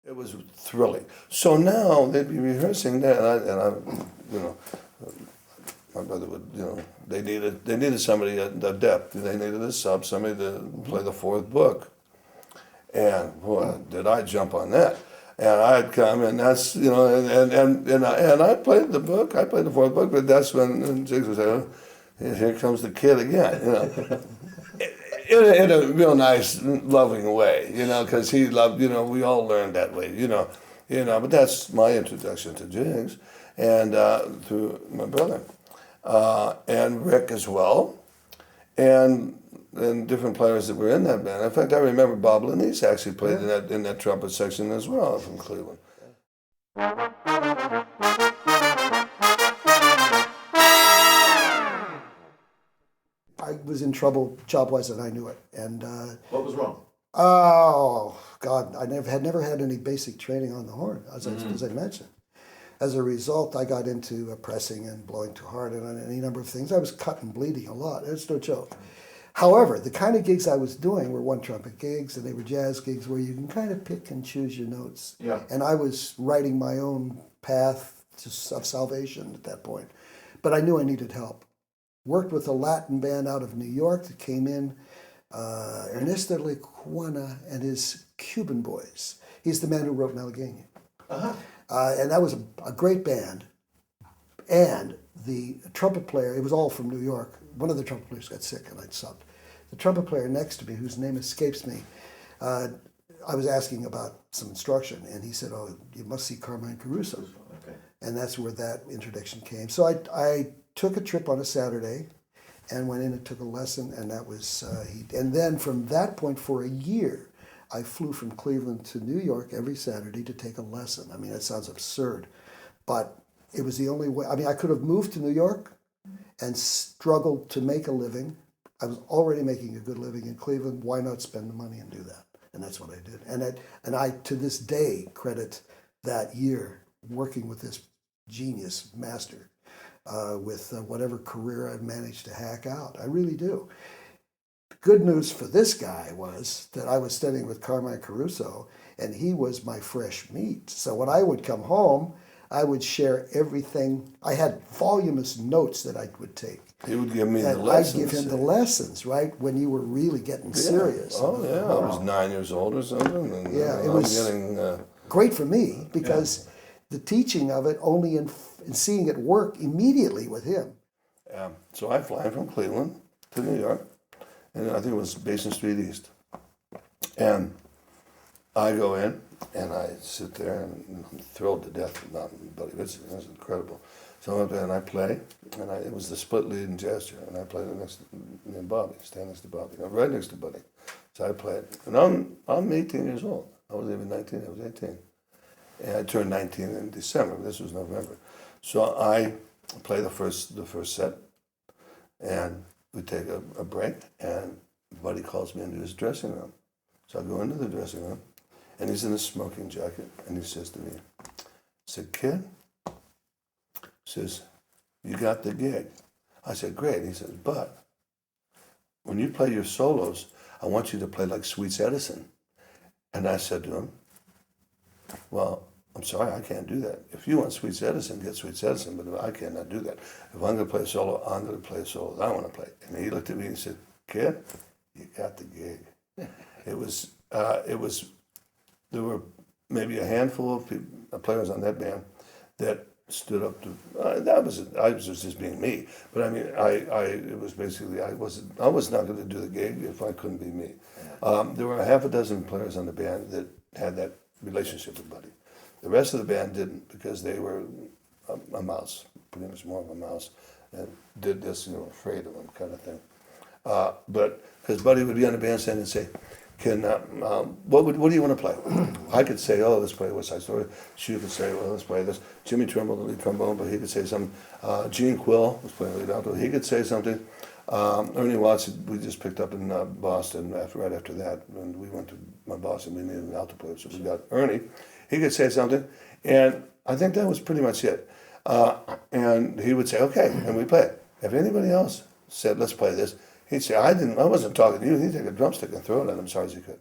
It was thrilling. So now they'd be rehearsing that, and I you know, my brother would, you know, they needed somebody adept. They needed a sub, somebody to play the fourth book. And boy, did I jump on that. And I'd come, and that's, you know, and I played the book, I played the fourth book, but that's when Jigs would say, oh, here comes the kid again, you know. In a real nice, loving way, you know, because he loved, you know, we all learned that way, you know. But that's my introduction to Jigs, and through my brother, and Rick as well, and different players that were in that band. In fact, I remember Bob Lanise actually played in that trumpet section as well from Cleveland. I was in trouble job-wise, and I knew it. And what was wrong? Oh God, I had never had any basic training on the horn, as I mentioned. As a result, I got into pressing and blowing too hard and on any number of things. I was cut and bleeding a lot. It's no joke. However, the kind of gigs I was doing were one-trumpet gigs, and they were jazz gigs where you can kind of pick and choose your notes. Yeah. And I was writing my own path of salvation at that point. But I knew I needed help. Worked with a Latin band out of New York that came in, Ernesto Lecuona and his Cuban Boys. He's the man who wrote Malagueña. Uh-huh. And that was a great band. And the trumpet player, it was all from New York. One of the trumpet players got sick and I subbed. The trumpet player next to me, whose name escapes me, I was asking about some instruction, and he said, oh, you must see Carmine Caruso. Okay. And that's where that introduction came. So I took a trip on a Saturday and went in and took a lesson, and that was, and then from that point for a year, I flew from Cleveland to New York every Saturday to take a lesson. I mean, that sounds absurd, but it was the only way. I mean, I could have moved to New York and struggled to make a living. I was already making a good living in Cleveland. Why not spend the money and do that? And that's what I did. And I, to this day, credit that year working with this genius master with whatever career I've managed to hack out. I really do. The good news for this guy was that I was studying with Carmine Caruso, and he was my fresh meat. So when I would come home, I would share everything. I had voluminous notes that I would take. He would give me the And I'd lessons. give him the lessons, right, when you were really getting serious. Oh, yeah. I was 9 years old or something. And, Yeah, it I'm was getting, great for me because the teaching of it only in seeing it work immediately with him. So I fly from Cleveland to New York, and I think it was Basin Street East. And I go in, and I sit there, and I'm thrilled to death about Buddy Ritchie. That's incredible. So I'm up there, and I play, and it was the split lead in jazz chair, and I played next to Bobby, stand next to Bobby, right next to Buddy. So I played, and I'm 18 years old. I wasn't even 19, I was 18. And I turned 19 in December. This was November. So I play the first set, and we take a break, and Buddy calls me into his dressing room. So I go into the dressing room, and he's in a smoking jacket, and he says to me, he said, "Kid," says, "you got the gig." I said, "Great." He says, "But when you play your solos, I want you to play like Sweets Edison." And I said to him, "Well, I'm sorry, I can't do that. If you want Sweets Edison, get Sweets Edison, but I cannot do that. If I'm going to play a solo, I'm going to play a solo that I want to play." And he looked at me and said, "Kid, you got the gig." There were maybe a handful of players on that band that stood up to. I was just being me, but I mean, it was basically I was not going to do the gig if I couldn't be me. There were half a dozen players on the band that had that relationship with Buddy. The rest of the band didn't because they were a mouse, pretty much more of a mouse, and did this, afraid of him kind of thing. But because Buddy would be on the bandstand and say, what do you want to play? I could say, "Oh, let's play West Side Story." She could say, "Well, let's play this." Jimmy Trimble, the lead trombone, but he could say something. Gene Quill was playing lead alto. He could say something. Ernie Watts, we just picked up in Boston right after that, and we went to Boston. We needed an alto player, so we got Ernie. He could say something, and I think that was pretty much it. And he would say, "Okay," and we play it. If anybody else said, "Let's play this," he'd say, I wasn't talking to you." He'd take a drumstick and throw it at him as hard as he could.